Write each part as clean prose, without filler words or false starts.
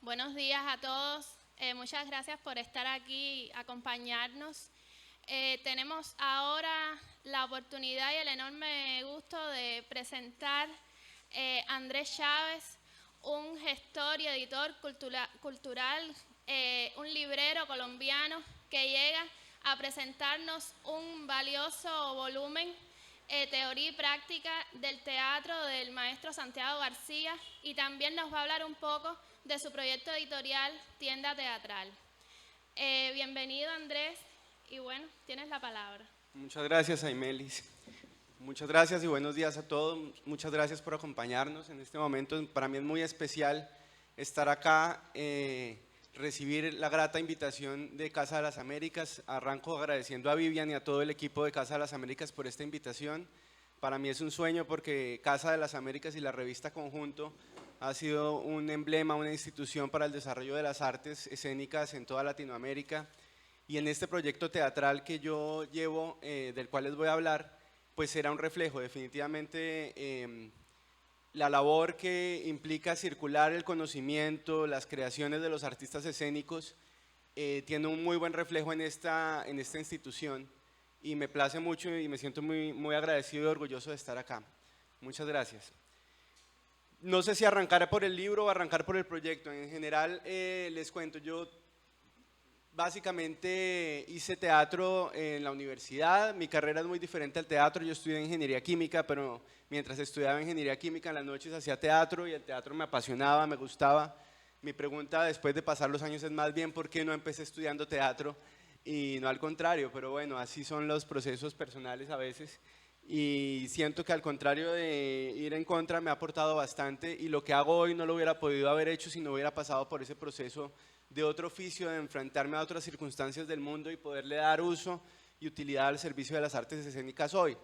Buenos días a todos. Muchas gracias por estar aquí, acompañarnos. Tenemos ahora la oportunidad y el enorme gusto de presentar a Andrés Chávez, un gestor y editor cultural, un librero colombiano que llega a presentarnos un valioso volumen, teoría y práctica del teatro del maestro Santiago García, y también nos va a hablar un poco de su proyecto editorial Tienda Teatral. Bienvenido, Andrés, y bueno, tienes la palabra. Muchas gracias, Aimelis. Muchas gracias y buenos días a todos. Muchas gracias por acompañarnos en este momento. Para mí es muy especial estar acá, recibir la grata invitación de Casa de las Américas. Arranco agradeciendo a Vivian y a todo el equipo de Casa de las Américas por esta invitación. Para mí es un sueño porque Casa de las Américas y la revista Conjunto ha sido un emblema, una institución para el desarrollo de las artes escénicas en toda Latinoamérica. Y en este proyecto teatral que yo llevo, del cual les voy a hablar, pues será un reflejo. Definitivamente la labor que implica circular el conocimiento, las creaciones de los artistas escénicos, tiene un muy buen reflejo en esta institución, y me place mucho y me siento muy agradecido y orgulloso de estar acá. Muchas gracias. No sé si arrancar por el libro o arrancar por el proyecto. En general, les cuento, yo básicamente hice teatro en la universidad. Mi carrera es muy diferente al teatro. Yo estudié ingeniería química, pero mientras estudiaba ingeniería química en las noches hacía teatro y el teatro me apasionaba, me gustaba. Mi pregunta después de pasar los años es más bien ¿por qué no empecé estudiando teatro y no al contrario? Pero bueno, así son los procesos personales a veces, y siento que al contrario de ir en contra me ha aportado bastante, y lo que hago hoy no lo hubiera podido haber hecho si no hubiera pasado por ese proceso de otro oficio, de enfrentarme a otras circunstancias del mundo y poderle dar uso y utilidad al servicio de las artes escénicas hoy.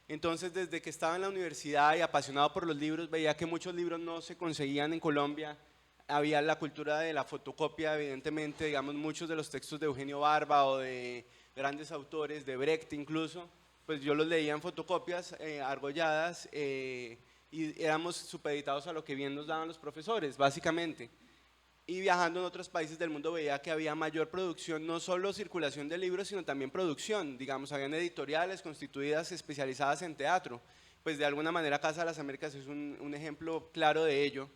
Entonces, desde que estaba en la universidad y apasionado por los libros, veía que muchos libros no se conseguían en Colombia. Había la cultura de la fotocopia, evidentemente, digamos, muchos de los textos de Eugenio Barba o de grandes autores, de Brecht incluso, pues yo los leía en fotocopias argolladas, y éramos supeditados a lo que bien nos daban los profesores, básicamente. Y viajando en otros países del mundo veía que había mayor producción, no solo circulación de libros, sino también producción. Digamos, habían editoriales constituidas especializadas en teatro. Pues de alguna manera Casa de las Américas es un ejemplo claro de ello.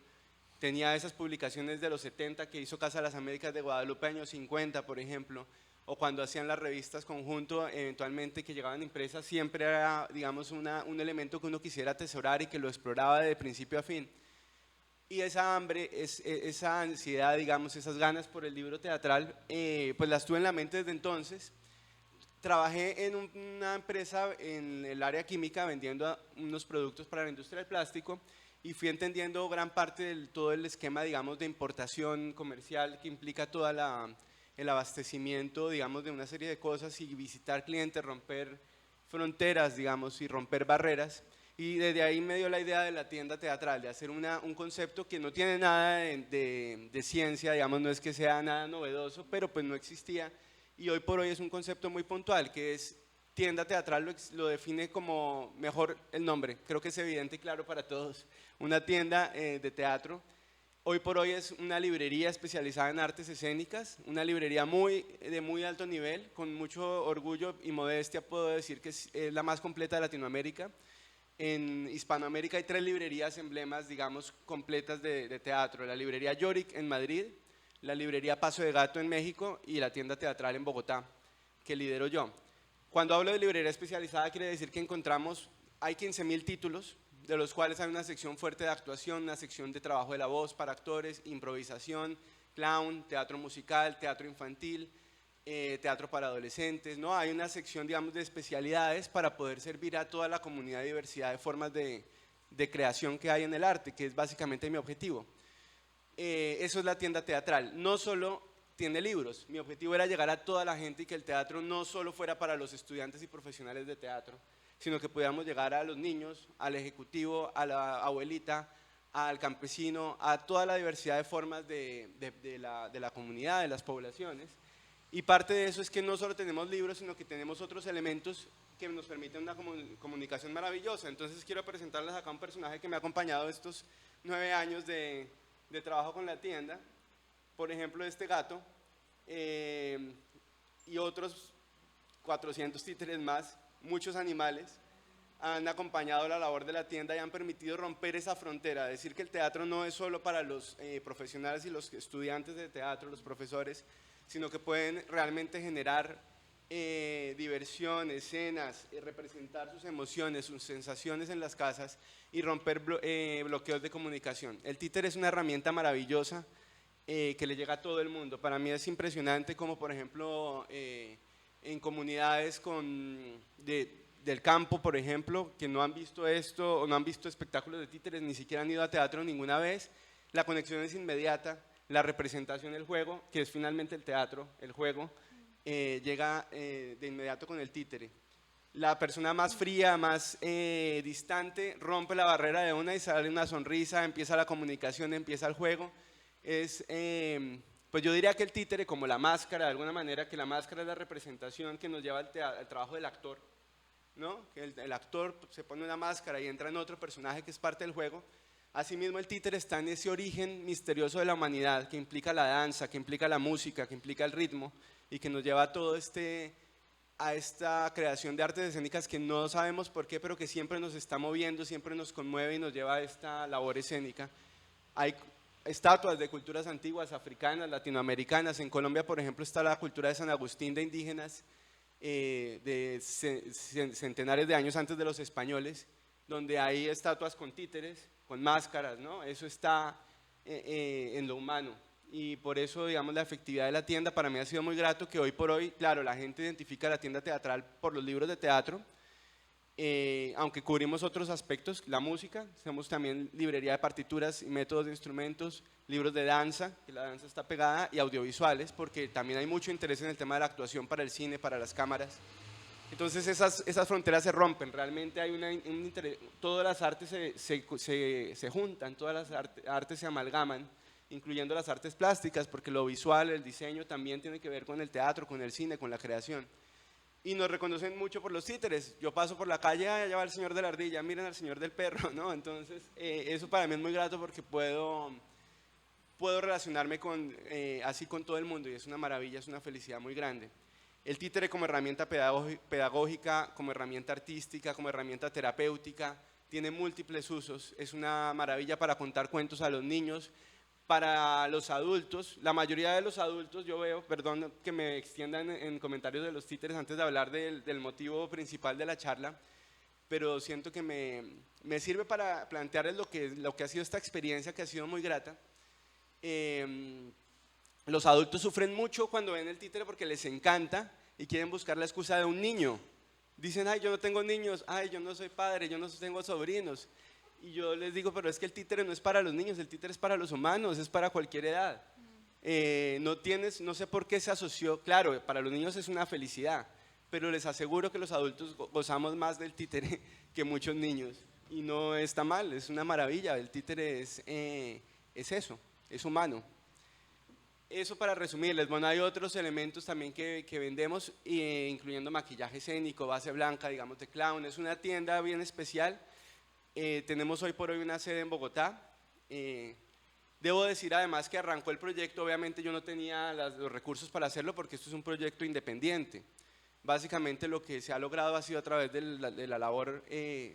Tenía esas publicaciones de los 70 que hizo Casa de las Américas de Guadalupe, años 50, por ejemplo, o cuando hacían las revistas Conjunto, eventualmente que llegaban impresas, siempre era, digamos, un elemento que uno quisiera atesorar y que lo exploraba de principio a fin. Y esa hambre, esa ansiedad, digamos, esas ganas por el libro teatral, pues las tuve en la mente desde entonces. Trabajé en una empresa en el área química vendiendo unos productos para la industria del plástico, y fui entendiendo gran parte de todo el esquema, digamos, de importación comercial que implica el abastecimiento, digamos, de una serie de cosas, y visitar clientes, romper fronteras, digamos, y romper barreras. Y desde ahí me dio la idea de la tienda teatral, de hacer un concepto que no tiene nada de ciencia, digamos, no es que sea nada novedoso, pero pues no existía, y hoy por hoy es un concepto muy puntual, que es tienda teatral. Lo define como mejor el nombre, creo que es evidente y claro para todos, una tienda de teatro. Hoy por hoy es una librería especializada en artes escénicas, una librería de muy alto nivel, con mucho orgullo y modestia puedo decir que es la más completa de Latinoamérica. En Hispanoamérica hay 3 librerías emblemas, digamos, completas de teatro: la librería Yorick en Madrid, la librería Paso de Gato en México y la tienda teatral en Bogotá, que lidero yo. Cuando hablo de librería especializada quiere decir que hay 15.000 títulos, de los cuales hay una sección fuerte de actuación, una sección de trabajo de la voz para actores, improvisación, clown, teatro musical, teatro infantil, teatro para adolescentes, ¿no? Hay una sección, digamos, de especialidades para poder servir a toda la comunidad y diversidad de formas de creación que hay en el arte, que es básicamente mi objetivo. Eso es la tienda teatral. No solo tiene libros, mi objetivo era llegar a toda la gente y que el teatro no solo fuera para los estudiantes y profesionales de teatro, sino que pudiéramos llegar a los niños, al ejecutivo, a la abuelita, al campesino, a toda la diversidad de formas de la comunidad, de las poblaciones. Y parte de eso es que no solo tenemos libros, sino que tenemos otros elementos que nos permiten una comunicación maravillosa. Entonces quiero presentarles acá un personaje que me ha acompañado estos 9 años de trabajo con la tienda. por ejemplo, este gato y otros 400 títeres más, muchos animales, han acompañado la labor de la tienda y han permitido romper esa frontera, decir que el teatro no es solo para los profesionales y los estudiantes de teatro, los profesores, sino que pueden realmente generar diversión, escenas, representar sus emociones, sus sensaciones en las casas y romper bloqueos de comunicación. El títere es una herramienta maravillosa que le llega a todo el mundo. Para mí es impresionante como, por ejemplo, en comunidades del campo, por ejemplo, que no han visto esto o no han visto espectáculos de títeres, ni siquiera han ido a teatro ninguna vez, la conexión es inmediata, la representación del juego, que es finalmente el teatro, el juego, llega de inmediato con el títere. La persona más fría, más distante, rompe la barrera de una y sale una sonrisa, empieza la comunicación, empieza el juego. Pues yo diría que el títere, como la máscara, de alguna manera, que la máscara es la representación que nos lleva al trabajo del actor, ¿no? Que el actor se pone una máscara y entra en otro personaje que es parte del juego. Asimismo, el títere está en ese origen misterioso de la humanidad, que implica la danza, que implica la música, que implica el ritmo, y que nos lleva a todo a esta creación de artes escénicas que no sabemos por qué, pero que siempre nos está moviendo, siempre nos conmueve y nos lleva a esta labor escénica. Hay estatuas de culturas antiguas, africanas, latinoamericanas. En Colombia, por ejemplo, está la cultura de San Agustín de indígenas, de centenares de años antes de los españoles, donde hay estatuas con títeres, con máscaras, ¿no? Eso está en lo humano. Y por eso, digamos, la efectividad de la tienda para mí ha sido muy grato, que hoy por hoy, claro, la gente identifica la tienda teatral por los libros de teatro, aunque cubrimos otros aspectos, la música, hacemos también librería de partituras y métodos de instrumentos, libros de danza, que la danza está pegada, y audiovisuales, porque también hay mucho interés en el tema de la actuación para el cine, para las cámaras. Entonces esas fronteras se rompen, realmente hay un interés, todas las artes se juntan, todas las artes se amalgaman, incluyendo las artes plásticas, porque lo visual, el diseño también tiene que ver con el teatro, con el cine, con la creación. Y nos reconocen mucho por los títeres. Yo paso por la calle, allá va el señor de la ardilla, miren al señor del perro, ¿no? Entonces, eso para mí es muy grato porque puedo relacionarme así con todo el mundo y es una maravilla, es una felicidad muy grande. El títere como herramienta pedagógica, como herramienta artística, como herramienta terapéutica, tiene múltiples usos. Es una maravilla para contar cuentos a los niños, para los adultos. La mayoría de los adultos, yo veo, perdón que me extiendan en comentarios de los títeres antes de hablar del motivo principal de la charla, pero siento que me sirve para plantearles lo que ha sido esta experiencia, que ha sido muy grata. Los adultos sufren mucho cuando ven el títere porque les encanta y quieren buscar la excusa de un niño. Dicen, ay, yo no tengo niños, ay, yo no soy padre, yo no tengo sobrinos. Y yo les digo, pero es que el títere no es para los niños, el títere es para los humanos, es para cualquier edad. No sé por qué se asoció, claro, para los niños es una felicidad, pero les aseguro que los adultos gozamos más del títere que muchos niños. Y no está mal, es una maravilla, el títere es eso, es humano. Eso para resumirles. Bueno, hay otros elementos también que vendemos, incluyendo maquillaje escénico, base blanca, digamos de clown. Es una tienda bien especial. Tenemos hoy por hoy una sede en Bogotá. Debo decir además que arrancó el proyecto, obviamente yo no tenía los recursos para hacerlo porque esto es un proyecto independiente. Básicamente lo que se ha logrado ha sido a través de la labor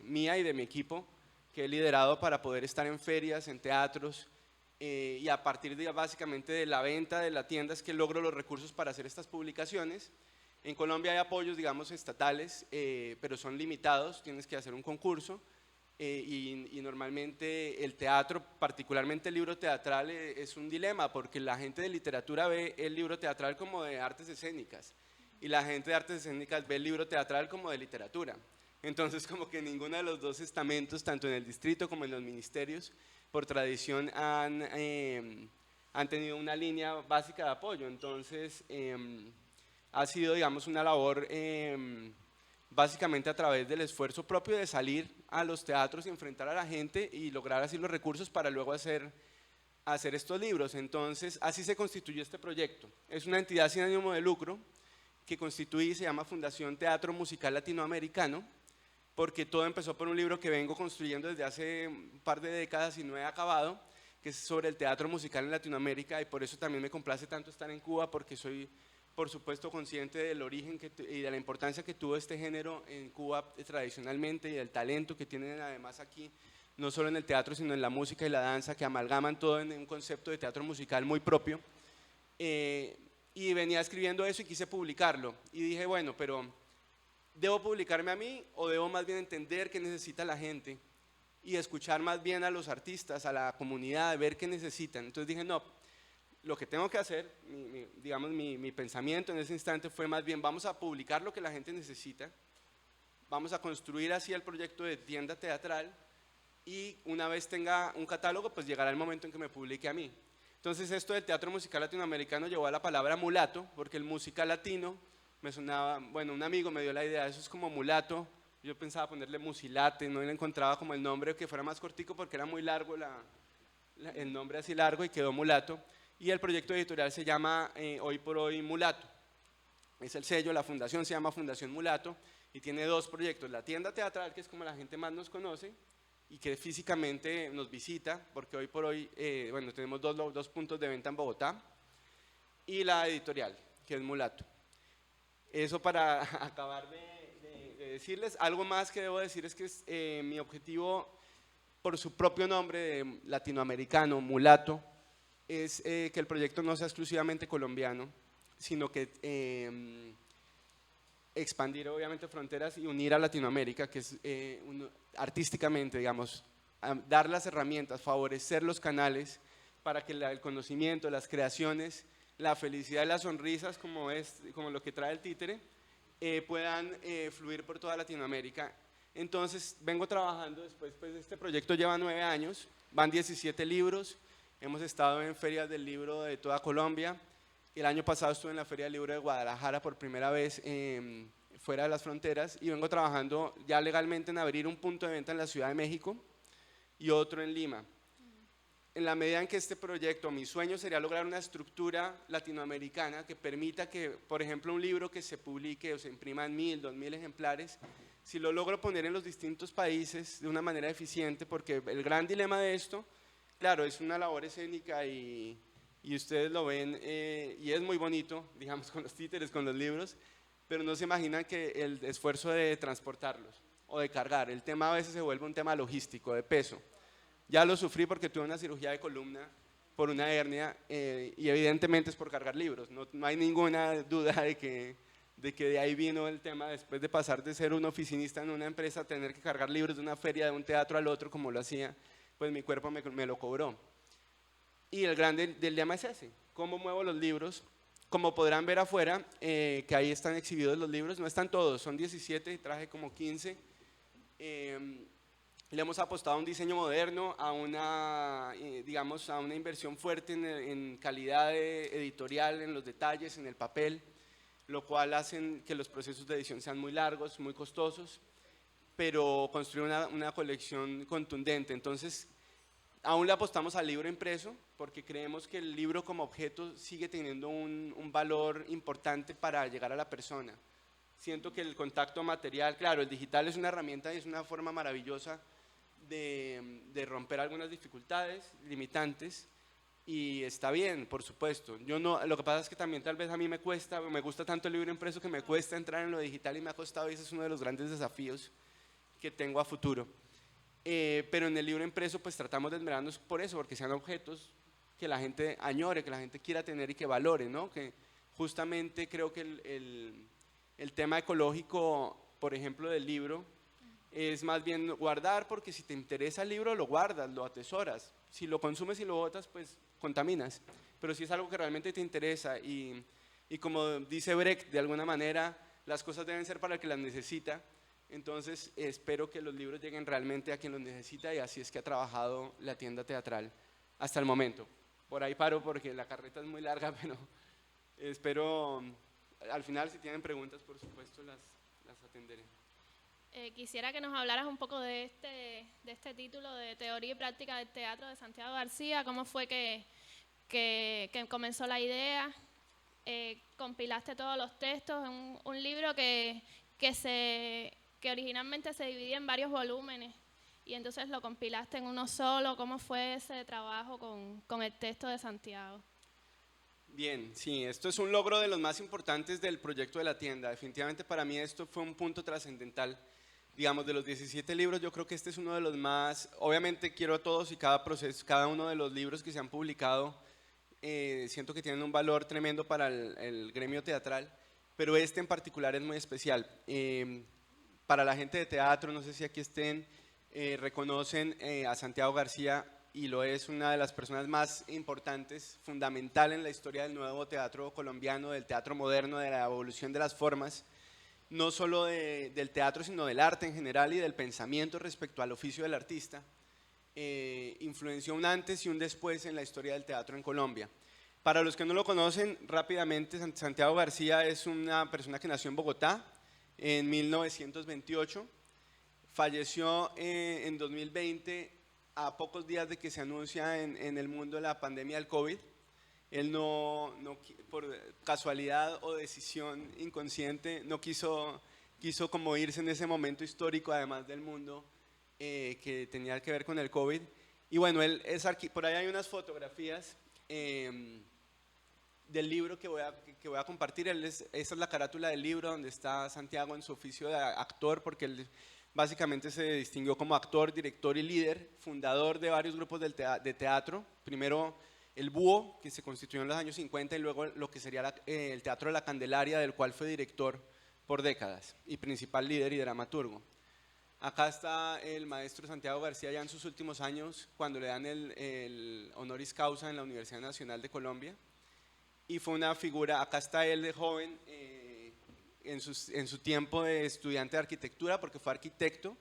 mía y de mi equipo, que he liderado para poder estar en ferias, en teatros, y a partir básicamente de la venta de la tienda es que logro los recursos para hacer estas publicaciones. En Colombia hay apoyos, digamos, estatales, pero son limitados, tienes que hacer un concurso. Y normalmente el teatro, particularmente el libro teatral, es un dilema porque la gente de literatura ve el libro teatral como de artes escénicas y la gente de artes escénicas ve el libro teatral como de literatura. Entonces como que ninguno de los dos estamentos, tanto en el distrito como en los ministerios, por tradición han tenido una línea básica de apoyo. Entonces ha sido, digamos, una labor básicamente a través del esfuerzo propio de salir a los teatros y enfrentar a la gente y lograr así los recursos para luego hacer estos libros. Entonces, así se constituyó este proyecto. Es una entidad sin ánimo de lucro que constituye y se llama Fundación Teatro Musical Latinoamericano, porque todo empezó por un libro que vengo construyendo desde hace un par de décadas y no he acabado, que es sobre el teatro musical en Latinoamérica, y por eso también me complace tanto estar en Cuba, porque soy, por supuesto, consciente del origen y de la importancia que tuvo este género en Cuba tradicionalmente y del talento que tienen además aquí, no solo en el teatro, sino en la música y la danza, que amalgaman todo en un concepto de teatro musical muy propio. Y venía escribiendo eso y quise publicarlo. Y dije, bueno, pero ¿debo publicarme a mí o debo más bien entender qué necesita la gente y escuchar más bien a los artistas, a la comunidad, ver qué necesitan? Entonces dije, no, lo que tengo que hacer, digamos, mi pensamiento en ese instante fue más bien, vamos a publicar lo que la gente necesita, vamos a construir así el proyecto de tienda teatral, y una vez tenga un catálogo, pues llegará el momento en que me publique a mí. Entonces esto del teatro musical latinoamericano llevó a la palabra mulato, porque el musical latino me sonaba, bueno, un amigo me dio la idea, eso es como mulato, yo pensaba ponerle musilate, no le encontraba como el nombre que fuera más cortico porque era muy largo el nombre así largo y quedó mulato. Y el proyecto editorial se llama Hoy por Hoy Mulato, es el sello, la fundación se llama Fundación Mulato y tiene dos proyectos, la tienda teatral, que es como la gente más nos conoce y que físicamente nos visita, porque hoy por hoy, bueno, tenemos dos puntos de venta en Bogotá, y la editorial, que es Mulato. Eso para acabar de decirles. Algo más que debo decir es que mi objetivo, por su propio nombre latinoamericano, Mulato, es que el proyecto no sea exclusivamente colombiano, sino que expandir obviamente fronteras y unir a Latinoamérica, que es artísticamente, digamos, dar las herramientas, favorecer los canales para que el conocimiento, las creaciones, la felicidad y las sonrisas, como lo que trae el títere, puedan fluir por toda Latinoamérica. Entonces vengo trabajando después, pues este proyecto lleva 9 años, van 17 libros, hemos estado en ferias del libro de toda Colombia. El año pasado estuve en la Feria del Libro de Guadalajara por primera vez fuera de las fronteras, y vengo trabajando ya legalmente en abrir un punto de venta en la Ciudad de México y otro en Lima. En la medida en que este proyecto, mi sueño sería lograr una estructura latinoamericana que permita que, por ejemplo, un libro que se publique o se imprima en 1000, 2000 ejemplares, si lo logro poner en los distintos países de una manera eficiente, porque el gran dilema de esto, claro, es una labor escénica y ustedes lo ven y es muy bonito, digamos, con los títeres, con los libros, pero no se imaginan que el esfuerzo de transportarlos o de cargar, el tema a veces se vuelve un tema logístico, de peso. Ya lo sufrí porque tuve una cirugía de columna por una hernia y evidentemente es por cargar libros, no hay ninguna duda de que de ahí vino el tema después de pasar de ser un oficinista en una empresa a tener que cargar libros de una feria, de un teatro al otro como lo hacía, pues mi cuerpo me lo cobró. Y el gran del dilema es ese, cómo muevo los libros. Como podrán ver afuera, que ahí están exhibidos los libros, no están todos, son 17 y traje como 15. Le hemos apostado a un diseño moderno, a una inversión fuerte en calidad editorial, en los detalles, en el papel, lo cual hacen que los procesos de edición sean muy largos, muy costosos, pero construir una colección contundente. Entonces, aún le apostamos al libro impreso porque creemos que el libro como objeto sigue teniendo un valor importante para llegar a la persona. Siento que el contacto material, claro, el digital es una herramienta y es una forma maravillosa de romper algunas dificultades limitantes y está bien, por supuesto. Lo que pasa es que también tal vez a mí me gusta tanto el libro impreso que me cuesta entrar en lo digital y me ha costado, y ese es uno de los grandes desafíos que tengo a futuro. Pero en el libro impreso pues tratamos de esmerarnos por eso, porque sean objetos que la gente añore, que la gente quiera tener y que valore, ¿no? Que justamente creo que el tema ecológico, por ejemplo, del libro, es más bien guardar, porque si te interesa el libro lo guardas, lo atesoras. Si lo consumes y lo botas, pues contaminas. Pero si es algo que realmente te interesa y como dice Brecht, de alguna manera, las cosas deben ser para el que las necesita. Entonces espero que los libros lleguen realmente a quien los necesita, y así es que ha trabajado la tienda teatral hasta el momento. Por ahí paro porque la carreta es muy larga, pero espero, al final si tienen preguntas, por supuesto, las atenderé. Quisiera que nos hablaras un poco de este título de Teoría y Práctica del Teatro de Santiago García. ¿Cómo fue que comenzó la idea? Compilaste todos los textos en un libro que originalmente se dividía en varios volúmenes. y entonces lo compilaste en uno solo. ¿Cómo fue ese trabajo con el texto de Santiago? Bien, sí, esto es un logro de los más importantes del proyecto de la tienda. Definitivamente para mí esto fue un punto trascendental. Digamos, de los 17 libros, yo creo que este es uno de los más, obviamente quiero a todos y cada proceso, cada uno de los libros que se han publicado, siento que tienen un valor tremendo para el gremio teatral, pero este en particular es muy especial. Para la gente de teatro, no sé si aquí estén, reconocen a Santiago García, y lo es una de las personas más importantes, fundamental en la historia del nuevo teatro colombiano, del teatro moderno, de la evolución de las formas, no solo del teatro, sino del arte en general y del pensamiento respecto al oficio del artista. Influenció un antes y un después en la historia del teatro en Colombia. Para los que no lo conocen, rápidamente, Santiago García es una persona que nació en Bogotá en 1928, falleció en 2020, a pocos días de que se anuncia en el mundo la pandemia del COVID. Él por casualidad o decisión inconsciente, no quiso como irse en ese momento histórico, además del mundo, que tenía que ver con el COVID. Y bueno, él es por ahí hay unas fotografías del libro que voy a compartir. Esa es la carátula del libro donde está Santiago en su oficio de actor, porque él básicamente se distinguió como actor, director y líder, fundador de varios grupos de teatro. Primero el Búho, que se constituyó en los años 50, y luego lo que sería el Teatro de la Candelaria, del cual fue director por décadas y principal líder y dramaturgo. Acá está el maestro Santiago García ya en sus últimos años, cuando le dan el honoris causa en la Universidad Nacional de Colombia, y fue una figura. Acá está él de joven, en su tiempo de estudiante de arquitectura, porque fue arquitecto,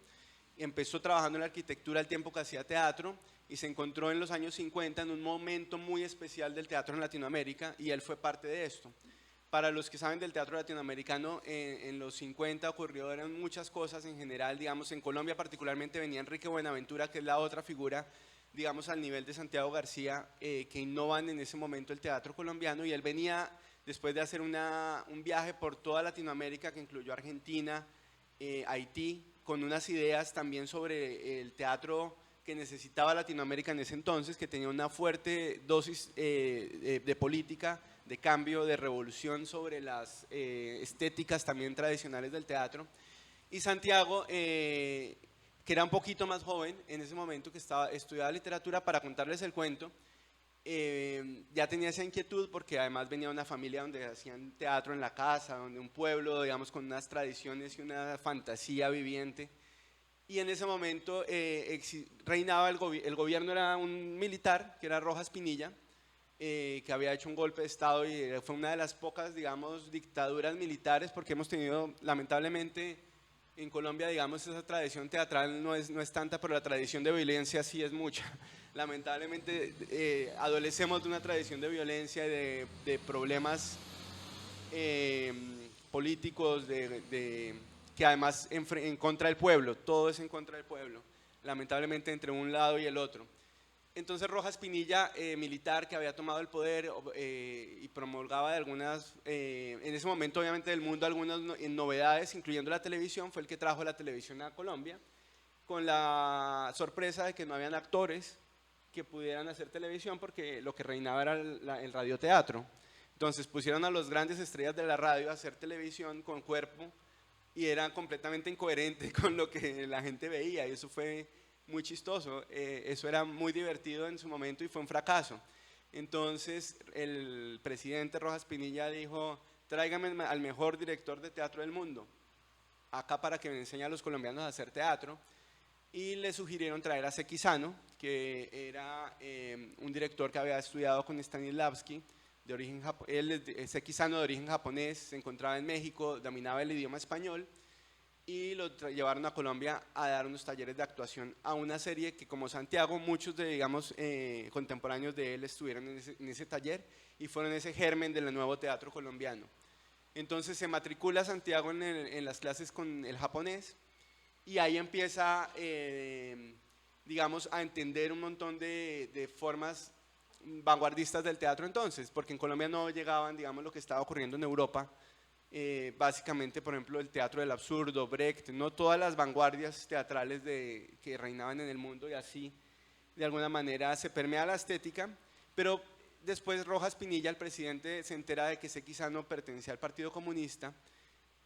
empezó trabajando en la arquitectura al tiempo que hacía teatro, y se encontró en los años 50 en un momento muy especial del teatro en Latinoamérica, y él fue parte de esto. Para los que saben del teatro latinoamericano, en los 50 ocurrieron muchas cosas en general. Digamos, en Colombia particularmente venía Enrique Buenaventura, que es la otra figura, digamos, al nivel de Santiago García, que innovan en ese momento el teatro colombiano, y él venía después de hacer un viaje por toda Latinoamérica, que incluyó Argentina, Haití, con unas ideas también sobre el teatro que necesitaba Latinoamérica en ese entonces, que tenía una fuerte dosis de política, de cambio, de revolución sobre las estéticas también tradicionales del teatro. Y Santiago, que era un poquito más joven en ese momento, que estudiaba literatura, para contarles el cuento, ya tenía esa inquietud, porque además venía de una familia donde hacían teatro en la casa, donde un pueblo, digamos, con unas tradiciones y una fantasía viviente. Y en ese momento reinaba el gobierno, era un militar, que era Rojas Pinilla, que había hecho un golpe de Estado, y fue una de las pocas, digamos, dictaduras militares, porque hemos tenido, lamentablemente, en Colombia, digamos, esa tradición teatral no es tanta, pero la tradición de violencia sí es mucha. Lamentablemente, adolecemos de una tradición de violencia y de problemas políticos, que además en contra del pueblo, todo es en contra del pueblo, lamentablemente, entre un lado y el otro. Entonces Rojas Pinilla, militar que había tomado el poder, y promulgaba de algunas, en ese momento obviamente del mundo, algunas novedades, incluyendo la televisión, fue el que trajo la televisión a Colombia, con la sorpresa de que no habían actores que pudieran hacer televisión, porque lo que reinaba era el radioteatro. Entonces pusieron a los grandes estrellas de la radio a hacer televisión con cuerpo, y era completamente incoherente con lo que la gente veía, y eso fue muy chistoso. Eso era muy divertido en su momento y fue un fracaso. Entonces el presidente Rojas Pinilla dijo: tráigame al mejor director de teatro del mundo acá para que me enseñe a los colombianos a hacer teatro, y le sugirieron traer a Sekizano, que era un director que había estudiado con Stanislavski, de origen Sekizano, de origen japonés, se encontraba en México, dominaba el idioma español, y lo llevaron a Colombia a dar unos talleres de actuación a una serie que, como Santiago, muchos de, digamos, contemporáneos de él estuvieron en ese taller y fueron ese germen del nuevo teatro colombiano. Entonces se matricula Santiago en las clases con el japonés, y ahí empieza, digamos, a entender un montón de formas vanguardistas del teatro entonces, porque en Colombia no llegaban, digamos, lo que estaba ocurriendo en Europa, básicamente, por ejemplo, el teatro del absurdo, Brecht, no todas las vanguardias teatrales que reinaban en el mundo, y así de alguna manera se permea la estética, pero después Rojas Pinilla, el presidente, se entera de que X no pertenecía al Partido Comunista,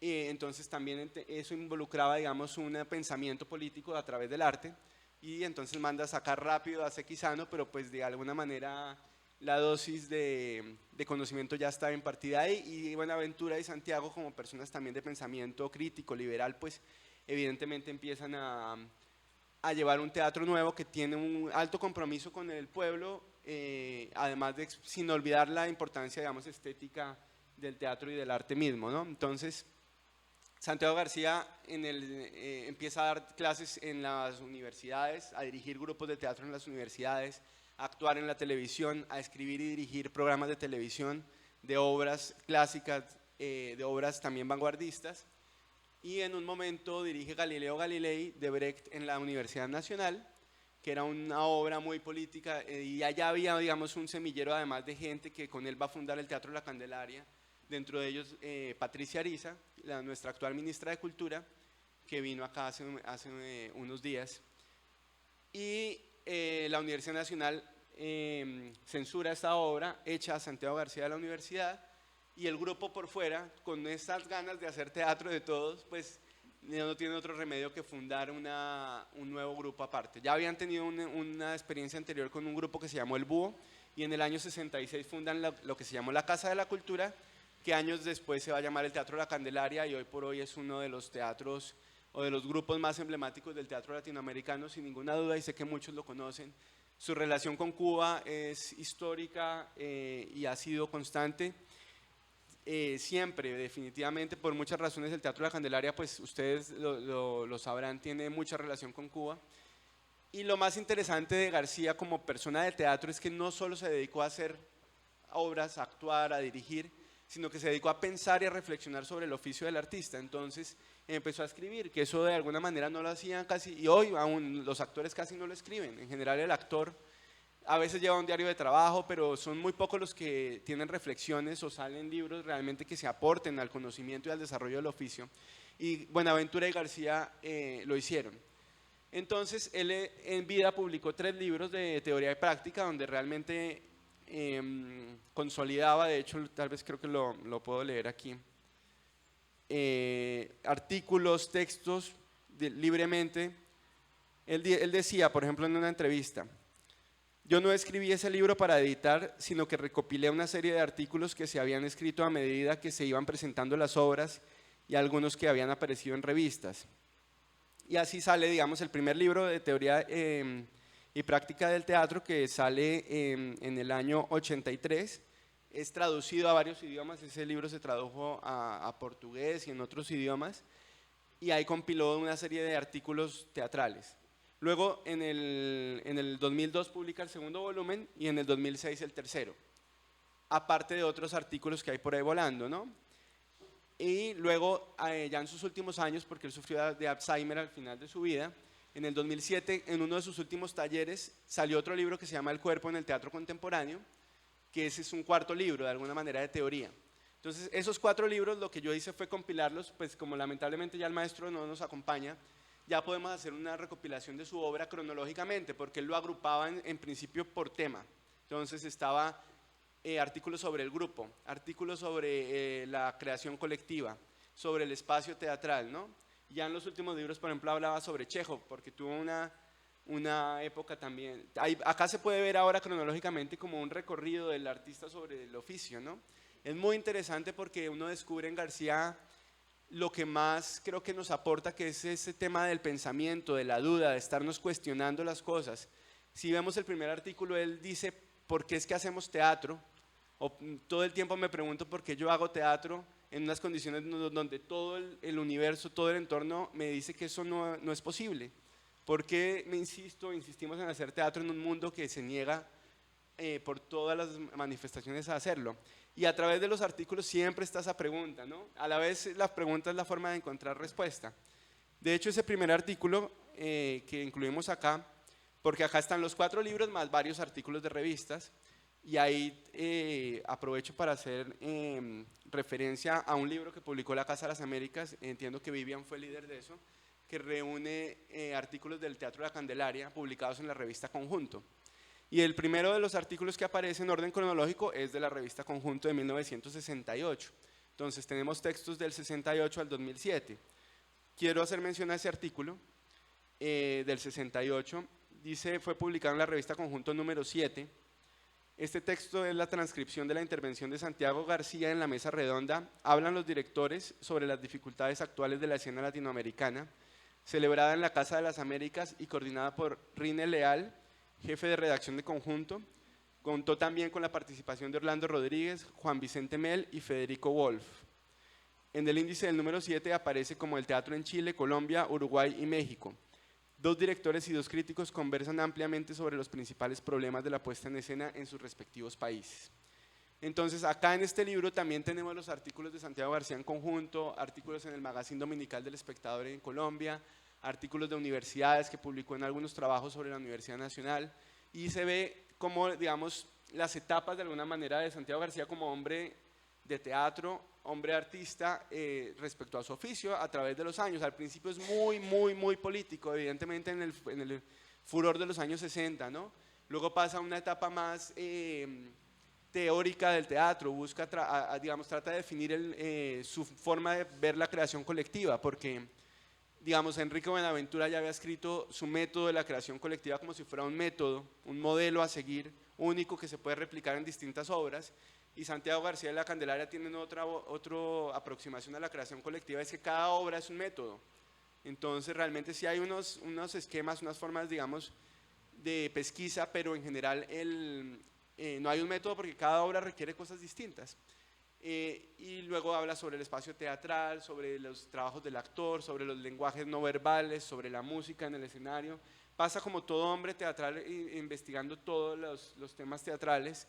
entonces también eso involucraba, digamos, un pensamiento político a través del arte, y entonces manda a sacar rápido a Sequizano, pero pues de alguna manera la dosis de conocimiento ya estaba impartida ahí, y Buenaventura y Santiago, como personas también de pensamiento crítico, liberal, pues evidentemente empiezan a llevar un teatro nuevo que tiene un alto compromiso con el pueblo, además de sin olvidar la importancia, digamos, estética del teatro y del arte mismo, ¿no? Entonces, Santiago García empieza a dar clases en las universidades, a dirigir grupos de teatro en las universidades, a actuar en la televisión, a escribir y dirigir programas de televisión de obras clásicas, de obras también vanguardistas, y en un momento dirige Galileo Galilei de Brecht en la Universidad Nacional, que era una obra muy política, y allá había, digamos, un semillero además de gente que con él va a fundar el Teatro La Candelaria, dentro de ellos Patricia Ariza, nuestra actual ministra de Cultura, que vino acá hace unos días, y la Universidad Nacional censura esta obra, echa a Santiago García de la universidad, y el grupo por fuera, con estas ganas de hacer teatro de todos, pues no tiene otro remedio que fundar un nuevo grupo aparte. Ya habían tenido una experiencia anterior con un grupo que se llamó El Búho, y en el año 66 fundan lo que se llamó la Casa de la Cultura, que años después se va a llamar el Teatro La Candelaria, y hoy por hoy es uno de los teatros o de los grupos más emblemáticos del teatro latinoamericano, sin ninguna duda, y sé que muchos lo conocen. Su relación con Cuba es histórica y ha sido constante. Siempre, definitivamente, por muchas razones, el Teatro La Candelaria, pues ustedes lo sabrán, tiene mucha relación con Cuba. Y lo más interesante de García como persona de teatro es que no solo se dedicó a hacer obras, a actuar, a dirigir, sino que se dedicó a pensar y a reflexionar sobre el oficio del artista. Entonces empezó a escribir, que eso de alguna manera no lo hacían casi, y hoy aún los actores casi no lo escriben. En general el actor a veces lleva un diario de trabajo, pero son muy pocos los que tienen reflexiones o salen libros realmente que se aporten al conocimiento y al desarrollo del oficio. Y Buenaventura y García lo hicieron. Entonces él en vida publicó 3 libros de teoría y práctica, donde realmente consolidaba, de hecho tal vez creo que lo puedo leer aquí, artículos, textos libremente. Él decía, por ejemplo, en una entrevista: yo no escribí ese libro para editar, sino que recopilé una serie de artículos que se habían escrito a medida que se iban presentando las obras, y algunos que habían aparecido en revistas. Y así sale, digamos, el primer libro de teoría y práctica del teatro, que sale en el año 83. Es traducido a varios idiomas, ese libro se tradujo a portugués y en otros idiomas, y ahí compiló una serie de artículos teatrales. Luego en el 2002 publica el segundo volumen, y en el 2006 el tercero, aparte de otros artículos que hay por ahí volando, ¿no? Y luego, ya en sus últimos años, porque él sufrió de Alzheimer al final de su vida, en el 2007, en uno de sus últimos talleres, salió otro libro que se llama El cuerpo en el teatro contemporáneo, que ese es un cuarto libro, de alguna manera, de teoría. Entonces, esos 4 libros, lo que yo hice fue compilarlos, pues como lamentablemente ya el maestro no nos acompaña, ya podemos hacer una recopilación de su obra cronológicamente, porque él lo agrupaba en principio por tema. Entonces estaba artículos sobre el grupo, artículos sobre la creación colectiva, sobre el espacio teatral, ¿no? Ya en los últimos libros, por ejemplo, hablaba sobre Chekhov, porque tuvo una época también. Acá se puede ver ahora cronológicamente como un recorrido del artista sobre el oficio, ¿no? Es muy interesante porque uno descubre en García lo que más creo que nos aporta, que es ese tema del pensamiento, de la duda, de estarnos cuestionando las cosas. Si vemos el primer artículo, él dice: ¿por qué es que hacemos teatro? O todo el tiempo me pregunto por qué yo hago teatro en unas condiciones donde todo el universo, todo el entorno me dice que eso no es posible. ¿Por qué insistimos en hacer teatro en un mundo que se niega por todas las manifestaciones a hacerlo? Y a través de los artículos siempre está esa pregunta, ¿no? A la vez la pregunta es la forma de encontrar respuesta. De hecho, ese primer artículo que incluimos acá, porque acá están los 4 libros más varios artículos de revistas, Y ahí aprovecho para hacer referencia a un libro que publicó la Casa de las Américas, entiendo que Vivian fue líder de eso, que reúne artículos del Teatro de la Candelaria publicados en la revista Conjunto. Y el primero de los artículos que aparece en orden cronológico es de la revista Conjunto de 1968. Entonces tenemos textos del 68 al 2007. Quiero hacer mención a ese artículo del 68. Dice, fue publicado en la revista Conjunto número 7. Este texto es la transcripción de la intervención de Santiago García en la mesa redonda. Hablan los directores sobre las dificultades actuales de la escena latinoamericana, celebrada en la Casa de las Américas y coordinada por Rine Leal, jefe de redacción de Conjunto. Contó también con la participación de Orlando Rodríguez, Juan Vicente Mel y Federico Wolf. En el índice del número 7 aparece como el teatro en Chile, Colombia, Uruguay y México. 2 directores y 2 críticos conversan ampliamente sobre los principales problemas de la puesta en escena en sus respectivos países. Entonces, acá en este libro también tenemos los artículos de Santiago García en Conjunto, artículos en el Magazine Dominical del Espectador en Colombia, artículos de universidades que publicó en algunos trabajos sobre la Universidad Nacional, y se ve como, digamos, las etapas de alguna manera de Santiago García como hombre de teatro, hombre artista, respecto a su oficio a través de los años. Al principio es muy político, evidentemente en el furor de los años 60, ¿no? Luego pasa a una etapa más teórica del teatro, busca, digamos, trata de definir su forma de ver la creación colectiva, porque, digamos, Enrique Buenaventura ya había escrito su método de la creación colectiva como si fuera un método, un modelo a seguir, único que se puede replicar en distintas obras, y Santiago García de la Candelaria tiene otra aproximación a la creación colectiva, es que cada obra es un método. Entonces realmente sí hay unos esquemas, unas formas, digamos, de pesquisa, pero en general no hay un método porque cada obra requiere cosas distintas. Y luego habla sobre el espacio teatral, sobre los trabajos del actor, sobre los lenguajes no verbales, sobre la música en el escenario. Pasa como todo hombre teatral investigando todos los temas teatrales.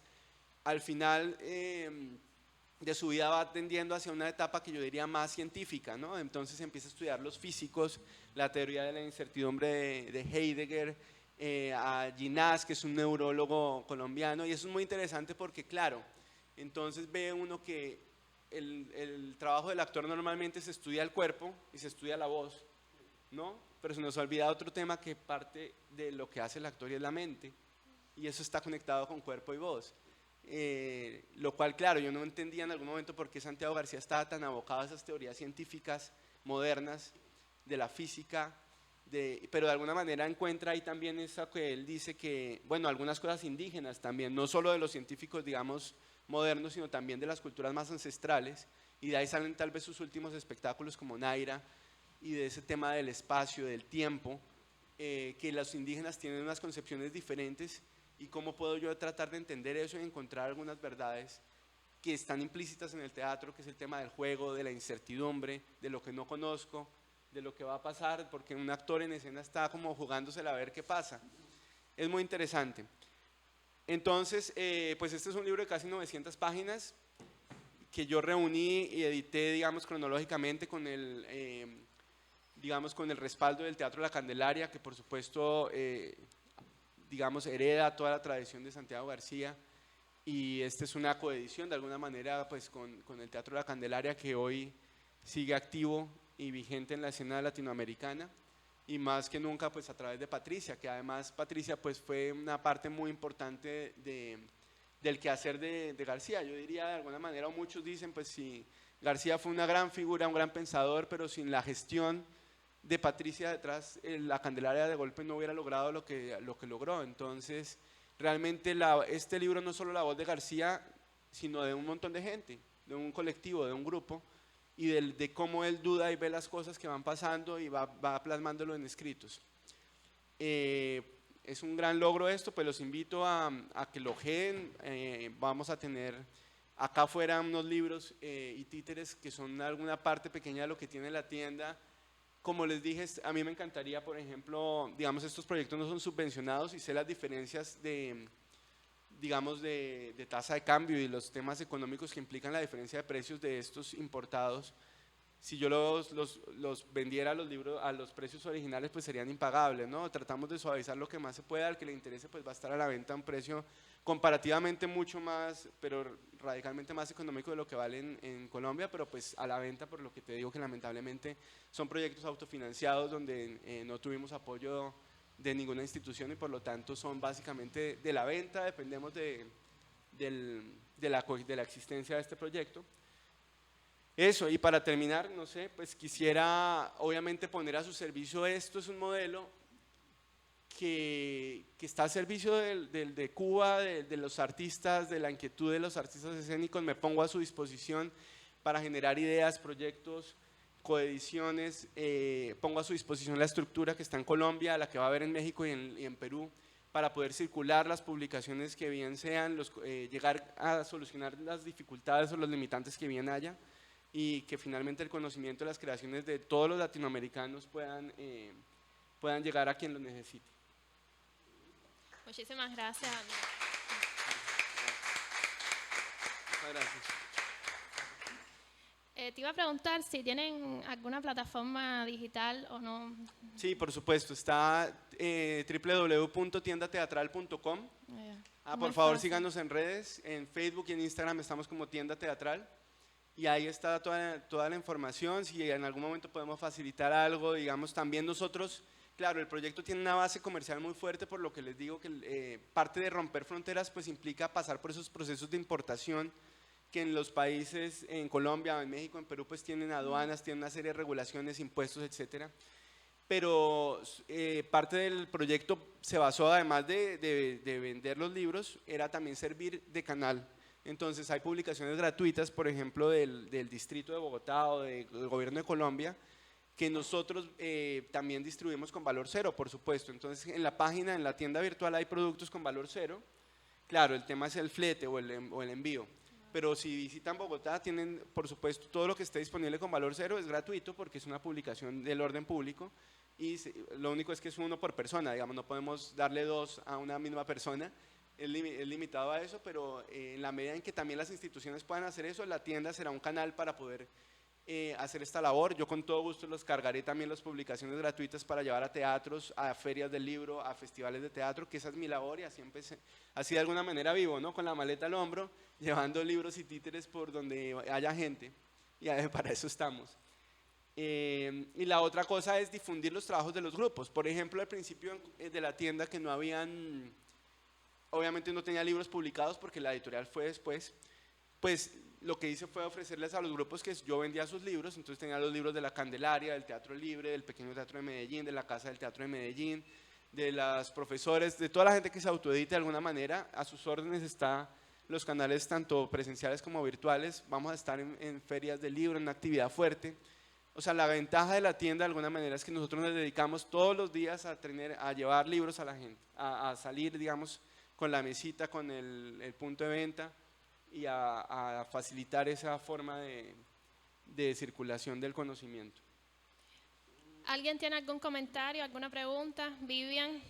Al final de su vida va tendiendo hacia una etapa que yo diría más científica, ¿no? Entonces empieza a estudiar los físicos, la teoría de la incertidumbre de Heidegger, a Ginás, que es un neurólogo colombiano, y eso es muy interesante porque, claro, entonces ve uno que el trabajo del actor normalmente se estudia el cuerpo y se estudia la voz, ¿no? Pero se nos olvida otro tema que parte de lo que hace el actor y es la mente, y eso está conectado con cuerpo y voz. Lo cual, claro, yo no entendía en algún momento por qué Santiago García estaba tan abocado a esas teorías científicas modernas de la física, pero de alguna manera encuentra ahí también eso que él dice que, bueno, algunas cosas indígenas también, no solo de los científicos, digamos, modernos, sino también de las culturas más ancestrales, y de ahí salen tal vez sus últimos espectáculos como Naira, y de ese tema del espacio, del tiempo, que los indígenas tienen unas concepciones diferentes, y cómo puedo yo tratar de entender eso y encontrar algunas verdades que están implícitas en el teatro, que es el tema del juego, de la incertidumbre, de lo que no conozco, de lo que va a pasar, porque un actor en escena está como jugándosela a ver qué pasa. Es muy interesante. Entonces, pues este es un libro de casi 900 páginas que yo reuní y edité, digamos, cronológicamente con digamos, con el respaldo del Teatro La Candelaria, que por supuesto digamos, hereda toda la tradición de Santiago García, y esta es una coedición de alguna manera pues con el Teatro La Candelaria, que hoy sigue activo y vigente en la escena latinoamericana, y más que nunca pues a través de Patricia, que además Patricia pues fue una parte muy importante del quehacer de García. Yo diría de alguna manera, o muchos dicen, pues sí, García fue una gran figura, un gran pensador, pero sin la gestión de Patricia detrás, la Candelaria de golpe no hubiera logrado lo que logró. Entonces, realmente este libro no es solo la voz de García, sino de un montón de gente, de un colectivo, de un grupo, y de cómo él duda y ve las cosas que van pasando y va plasmándolo en escritos. Es un gran logro esto, pues los invito a que lo ojeen. Vamos a tener acá afuera unos libros y títeres que son alguna parte pequeña de lo que tiene la tienda. Como les dije, a mí me encantaría, por ejemplo, digamos, estos proyectos no son subvencionados y sé las diferencias digamos, de tasa de cambio y los temas económicos que implican la diferencia de precios de estos importados, si yo los vendiera los libros a los precios originales, pues serían impagables, ¿no? Tratamos de suavizar lo que más se pueda, al que le interese pues va a estar a la venta a un precio comparativamente mucho más, pero radicalmente más económico de lo que valen en Colombia, pero pues a la venta, por lo que te digo que lamentablemente son proyectos autofinanciados donde no tuvimos apoyo de ninguna institución y por lo tanto son básicamente de la venta, dependemos de la existencia de este proyecto. Eso, y para terminar, no sé, pues quisiera obviamente poner a su servicio esto, es un modelo que está al servicio de Cuba, de los artistas, de la inquietud de los artistas escénicos. Me pongo a su disposición para generar ideas, proyectos, coediciones, pongo a su disposición la estructura que está en Colombia, la que va a haber en México y en Perú, para poder circular las publicaciones que bien sean, llegar a solucionar las dificultades o los limitantes que bien haya, y que finalmente el conocimiento de las creaciones de todos los latinoamericanos puedan llegar a quien lo necesite. Muchísimas gracias. Muchas gracias. Te iba a preguntar si tienen alguna plataforma digital o no. Sí, por supuesto, está www.tiendateatral.com. Por favor, síganos en redes, en Facebook y en Instagram estamos como Tienda Teatral. Y ahí está toda la información. Si en algún momento podemos facilitar algo, digamos, también nosotros, claro, el proyecto tiene una base comercial muy fuerte, por lo que les digo que parte de romper fronteras pues implica pasar por esos procesos de importación que en los países, en Colombia, en México, en Perú, pues tienen aduanas, tienen una serie de regulaciones, impuestos, etcétera. Pero parte del proyecto se basó, además de vender los libros, era también servir de canal. Entonces hay publicaciones gratuitas, por ejemplo, del Distrito de Bogotá o del Gobierno de Colombia, que nosotros también distribuimos con valor cero, por supuesto. Entonces en la página, en la tienda virtual hay productos con valor cero. Claro, el tema es el flete o el envío. Pero si visitan Bogotá, tienen, por supuesto, todo lo que esté disponible con valor cero es gratuito porque es una publicación del orden público y lo único es que es uno por persona, digamos, no podemos darle dos a una misma persona. Es limitado a eso, pero en la medida en que también las instituciones puedan hacer eso, la tienda será un canal para poder hacer esta labor. Yo con todo gusto los cargaré también las publicaciones gratuitas para llevar a teatros, a ferias del libro, a festivales de teatro, que esa es mi labor y así empecé, así de alguna manera vivo, ¿no? Con la maleta al hombro, llevando libros y títeres por donde haya gente y para eso estamos. Y la otra cosa es difundir los trabajos de los grupos. Por ejemplo, al principio de la tienda que no habían... Obviamente no tenía libros publicados porque la editorial fue después, pues lo que hice fue ofrecerles a los grupos que yo vendía sus libros, entonces tenía los libros de La Candelaria, del Teatro Libre, del Pequeño Teatro de Medellín, de la Casa del Teatro de Medellín, de los profesores, de toda la gente que se autoedite de alguna manera. A sus órdenes están los canales tanto presenciales como virtuales. Vamos a estar en ferias del libro, en una actividad fuerte. O sea, la ventaja de la tienda de alguna manera es que nosotros nos dedicamos todos los días a llevar libros a la gente, a salir, digamos, con la mesita, con el punto de venta y a facilitar esa forma de circulación del conocimiento. ¿Alguien tiene algún comentario, alguna pregunta? Vivian.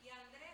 Y Andrés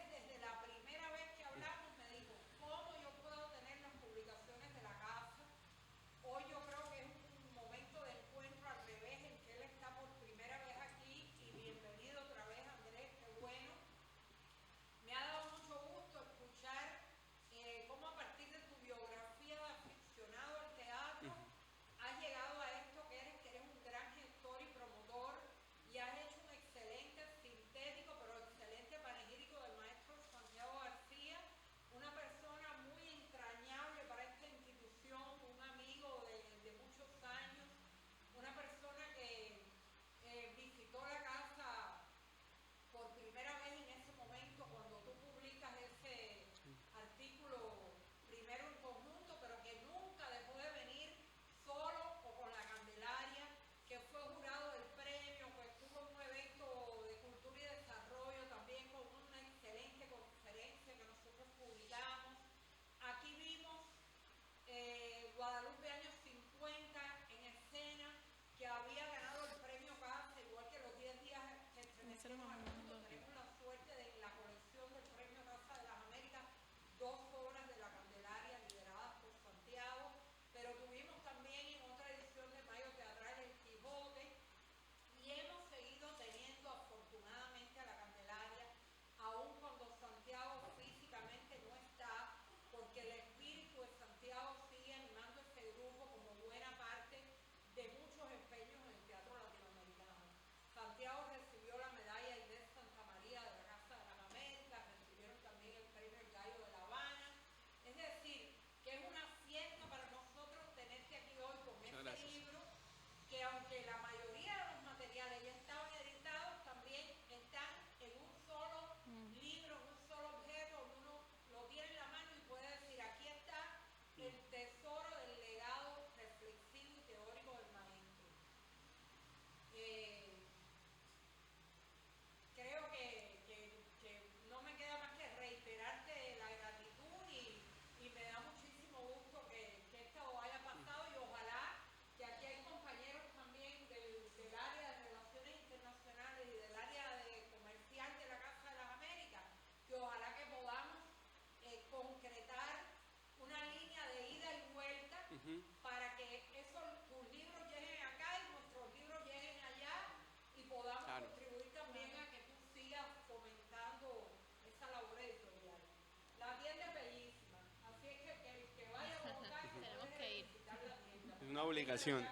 una obligación.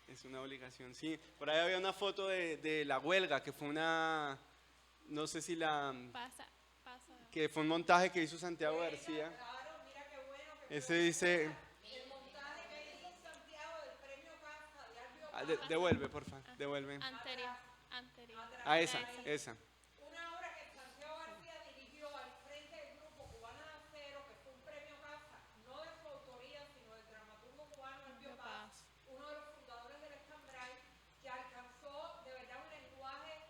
Es una obligación, sí. Por ahí había una foto de la huelga, que fue una, no sé si la, Pasa. que fue un montaje que hizo Santiago García. Ese dice, devuelve, por favor, devuelve. Anterior. Ah, esa. Una obra que Santiago García dirigió al frente del grupo Cubana de Acero, que fue un premio Casa, no de su autoría, sino del dramaturgo cubano Elvio Paz, uno de los fundadores del Escambray, que alcanzó de verdad un lenguaje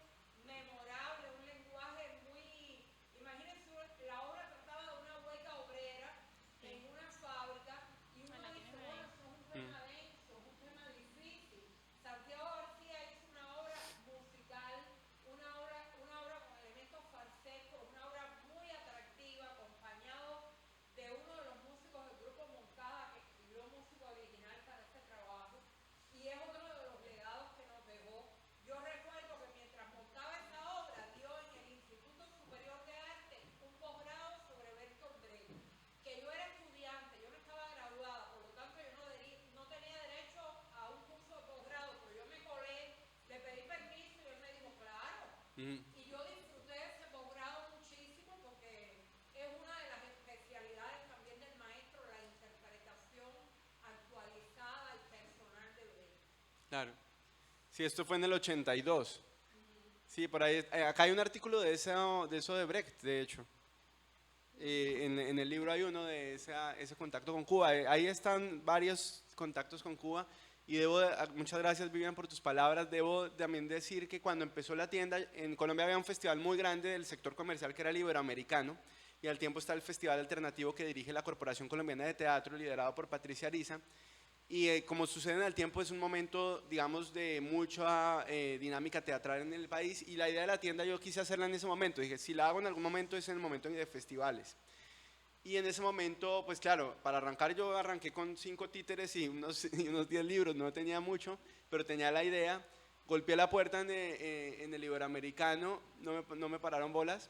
memorable, un lenguaje muy... Imagínense, la obra trataba de una huelga obrera en una fábrica, y uno dice, bueno, eso es un tema denso, es un tema difícil. Santiago García hizo una obra musical, una obra con elementos farsescos, una obra muy atractiva, acompañado de uno de los músicos del grupo Moncada, que escribió música original para este trabajo, y es uno de los legados que nos dejó. Yo recuerdo que mientras montaba esa obra, dio en el Instituto Superior de Arte un posgrado sobre Bertolt Brecht, que yo era estudiante, yo no estaba graduada, por lo tanto yo no tenía derecho a un curso de posgrado, pero yo me colé, le pedí permiso y él me dijo, claro. Y yo disfruté ese posgrado muchísimo porque es una de las especialidades también del maestro, la interpretación actualizada y personal de Brecht. Claro. Sí, esto fue en el 82. Sí, por ahí, acá hay un artículo de eso de Brecht, de hecho. En el libro hay uno de ese contacto con Cuba. Ahí están varios contactos con Cuba. Y muchas gracias, Vivian, por tus palabras. Debo también decir que cuando empezó la tienda, en Colombia había un festival muy grande del sector comercial que era el Iberoamericano. Y al tiempo está el festival alternativo que dirige la Corporación Colombiana de Teatro, liderado por Patricia Ariza. Y como sucede en el tiempo, es un momento, digamos, de mucha dinámica teatral en el país. Y la idea de la tienda yo quise hacerla en ese momento. Dije, si la hago en algún momento es en el momento de festivales. Y en ese momento, pues claro, para arrancar yo arranqué con 5 títeres y unos 10 libros, no tenía mucho, pero tenía la idea. Golpeé la puerta en el Iberoamericano, no me pararon bolas.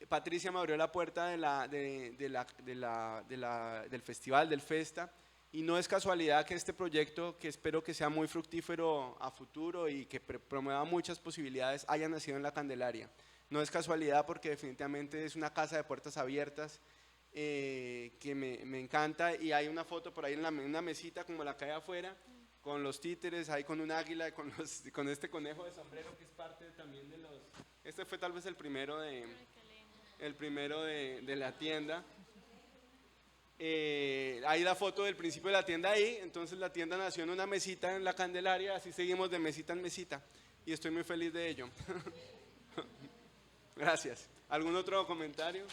Patricia me abrió la puerta del festival, del Festa. Y no es casualidad que este proyecto, que espero que sea muy fructífero a futuro y que promueva muchas posibilidades, haya nacido en La Candelaria. No es casualidad porque definitivamente es una casa de puertas abiertas que me encanta, y hay una foto por ahí en una mesita como la que hay afuera, con los títeres, ahí con un águila, con este conejo de sombrero que es parte también de los... Este fue tal vez el primero de la tienda. Hay la foto del principio de la tienda ahí, entonces la tienda nació en una mesita en La Candelaria, así seguimos de mesita en mesita y estoy muy feliz de ello. Gracias. ¿Algún otro comentario?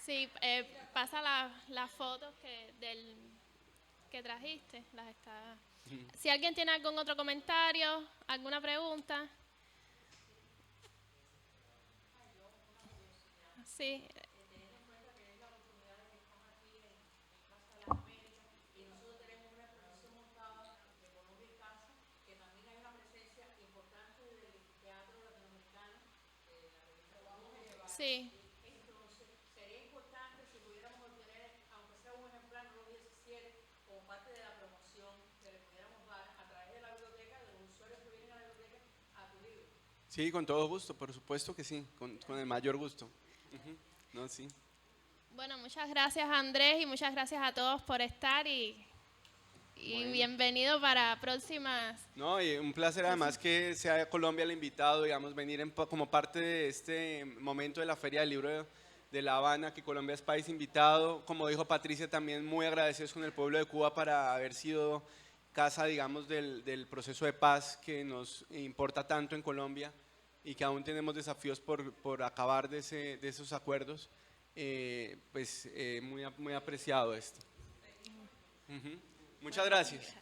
Sí, pasa las fotos que trajiste. Si alguien tiene algún otro comentario, alguna pregunta. Sí. Sí. Entonces, sería importante si pudiéramos obtener, aunque sea un ejemplar, no lo 17, como parte de la promoción que le pudiéramos dar a través de la biblioteca, de los usuarios que vienen a la biblioteca, a tu libro. Sí, con todo gusto, por supuesto que sí, con el mayor gusto. No, sí. Bueno, muchas gracias, Andrés, y muchas gracias a todos por estar y bueno, bienvenido para próximas. No, y un placer además que sea Colombia el invitado, digamos, venir como parte de este momento de la Feria del Libro de La Habana, que Colombia es país invitado. Como dijo Patricia, también muy agradecidos con el pueblo de Cuba para haber sido casa, digamos, del proceso de paz que nos importa tanto en Colombia y que aún tenemos desafíos por acabar de esos acuerdos. Muy apreciado esto. Muchas gracias.